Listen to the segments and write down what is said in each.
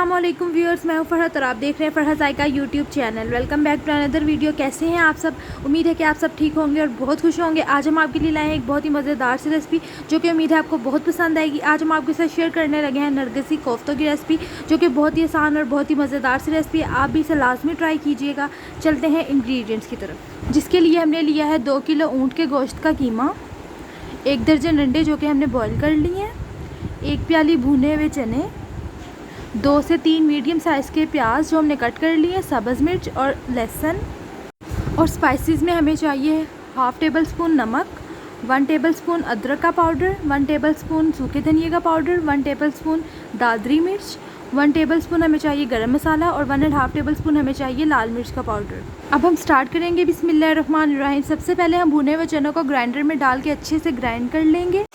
अस्सलामुअलैकुम व्यूअर्स, मैं हूं फरहत और आप देख रहे हैं Farhat Zaika YouTube channel. Welcome back to another video. कैसे हैं आप सब? उम्मीद है कि आप सब ठीक होंगे और बहुत खुश होंगे। आज हम आपके लिए लाए हैं एक बहुत ही मज़ेदार सी रेसिपी जो कि उम्मीद है आपको बहुत पसंद आएगी। आज हम आपके साथ शेयर करने लगे हैं नरगिसी कोफ्तों की रेसिपी, जो कि बहुत ही आसान और बहुत ही मज़ेदार सी रेसिपी है। आप भी इसे लाजमी ट्राई कीजिएगा। चलते हैं इंग्रेडिएंट्स की तरफ, जिसके लिए हमने लिया है 2 किलो ऊँट के गोश्त का कीमा, 1 दर्जन अंडे जो कि हमने बॉयल कर लिए हैं, 1 प्याली भुने हुए चने, 2 से 3 मीडियम साइज़ के प्याज जो हमने कट कर लिए, सब्ज़ मिर्च और लहसुन। और स्पाइसेस में हमें चाहिए 1/2 टेबल स्पून नमक, 1 टेबल स्पून अदरक का पाउडर, 1 टेबल स्पून सूखे धनिए का पाउडर, 1 टेबल स्पून दादरी मिर्च, 1 टेबल स्पून हमें चाहिए गरम मसाला और 1.5 टेबल स्पून हमें चाहिए लाल मिर्च का पाउडर। अब हम स्टार्ट करेंगे बिस्मिल्लाहिर्रहमानिर्रहीम। सबसे पहले हम भुने हुए चनों को ग्राइंडर में डाल के अच्छे से ग्राइंड कर लेंगे।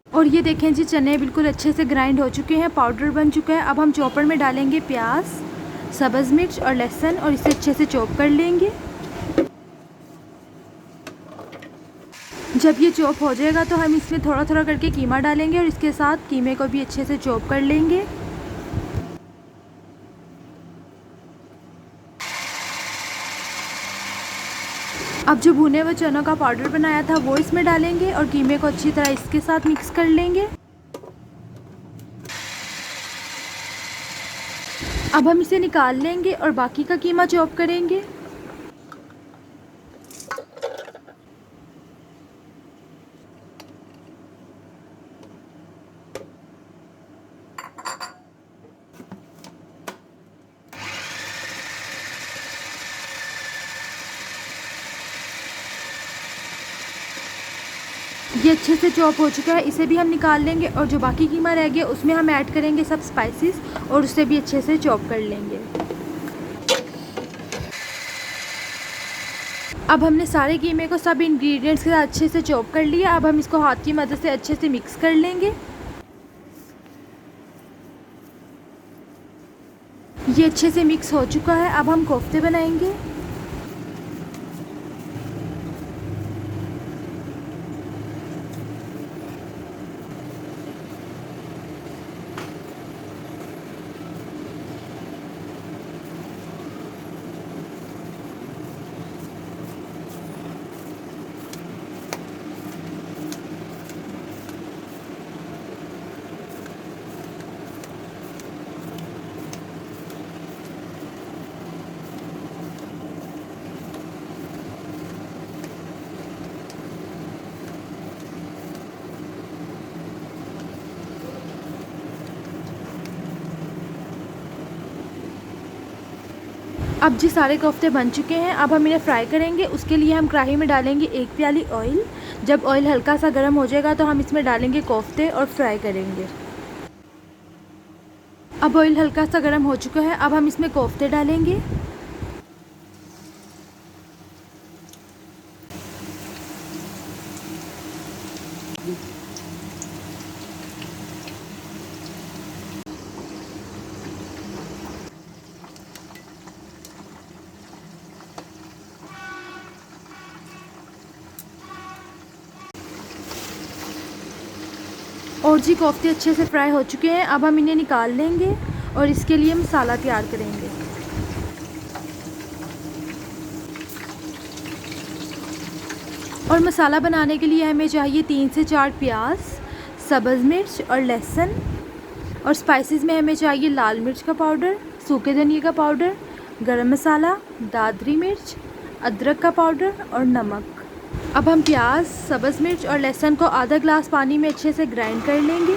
और ये देखें जी, चने बिल्कुल अच्छे से ग्राइंड हो चुके हैं, पाउडर बन चुका है। अब हम चॉपर में डालेंगे प्याज, सब्ज़ मिर्च और लहसुन और इसे अच्छे से चॉप कर लेंगे। जब ये चॉप हो जाएगा तो हम इसमें थोड़ा थोड़ा करके कीमा डालेंगे और इसके साथ कीमे को भी अच्छे से चॉप कर लेंगे। अब जो भुने हुए चनों का पाउडर बनाया था वो इसमें डालेंगे और कीमे को अच्छी तरह इसके साथ मिक्स कर लेंगे। अब हम इसे निकाल लेंगे और बाकी का कीमा चॉप करेंगे। ये अच्छे से चॉप हो चुका है, इसे भी हम निकाल लेंगे। और जो बाकी कीमा रह गया उसमें हम ऐड करेंगे सब स्पाइसेस और उसे भी अच्छे से चॉप कर लेंगे। अब हमने सारे कीमे को सब इंग्रेडिएंट्स के साथ अच्छे से चॉप कर लिया। अब हम इसको हाथ की मदद से अच्छे से मिक्स कर लेंगे। ये अच्छे से मिक्स हो चुका है। अब हम कोफ्ते बनाएंगे। अब जी सारे कोफ्ते बन चुके हैं। अब हम इन्हें फ्राई करेंगे। उसके लिए हम कढ़ाई में डालेंगे 1 प्याली ऑयल। जब ऑयल हल्का सा गर्म हो जाएगा तो हम इसमें डालेंगे कोफ्ते और फ्राई करेंगे। अब ऑयल हल्का सा गर्म हो चुका है। अब हम इसमें कोफ्ते डालेंगे। और जी कोफ्ते अच्छे से फ्राई हो चुके हैं। अब हम इन्हें निकाल लेंगे और इसके लिए मसाला तैयार करेंगे। और मसाला बनाने के लिए हमें चाहिए 3 से 4 प्याज, सब्ज़ मिर्च और लहसुन। और स्पाइसेस में हमें चाहिए लाल मिर्च का पाउडर, सूखे धनिए का पाउडर, गरम मसाला, दादरी मिर्च, अदरक का पाउडर और नमक। अब हम प्याज, सब्ज़ मिर्च और लहसुन को आधा ग्लास पानी में अच्छे से ग्राइंड कर लेंगे।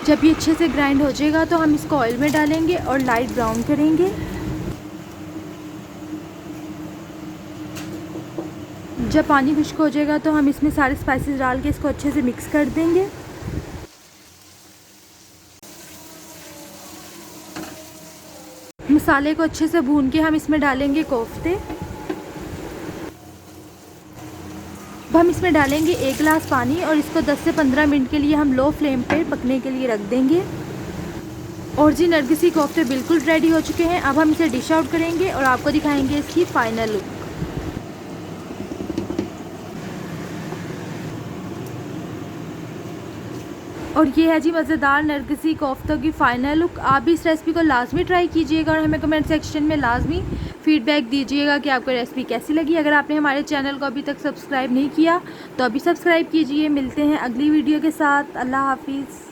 जब ये अच्छे से ग्राइंड हो जाएगा तो हम इसको ऑयल में डालेंगे और लाइट ब्राउन करेंगे। जब पानी खुश्क हो जाएगा तो हम इसमें सारे स्पाइसेस डाल के इसको अच्छे से मिक्स कर देंगे। मसाले को अच्छे से भून के हम इसमें डालेंगे कोफ्ते। अब हम इसमें डालेंगे 1 गिलास पानी और इसको 10 से 15 मिनट के लिए हम लो फ्लेम पे पकने के लिए रख देंगे। और जी नरगिसी कोफ्ते बिल्कुल रेडी हो चुके हैं। अब हम इसे डिश आउट करेंगे और आपको दिखाएंगे इसकी फाइनल लुक। और ये है जी मज़ेदार नरगिसी कोफ्तों की फ़ाइनल लुक। आप भी इस रेसिपी को लाजमी ट्राई कीजिएगा और हमें कमेंट सेक्शन में लाजमी फ़ीडबैक दीजिएगा कि आपको रेसिपी कैसी लगी। अगर आपने हमारे चैनल को अभी तक सब्सक्राइब नहीं किया तो अभी सब्सक्राइब कीजिए। मिलते हैं अगली वीडियो के साथ। अल्लाह हाफिज़।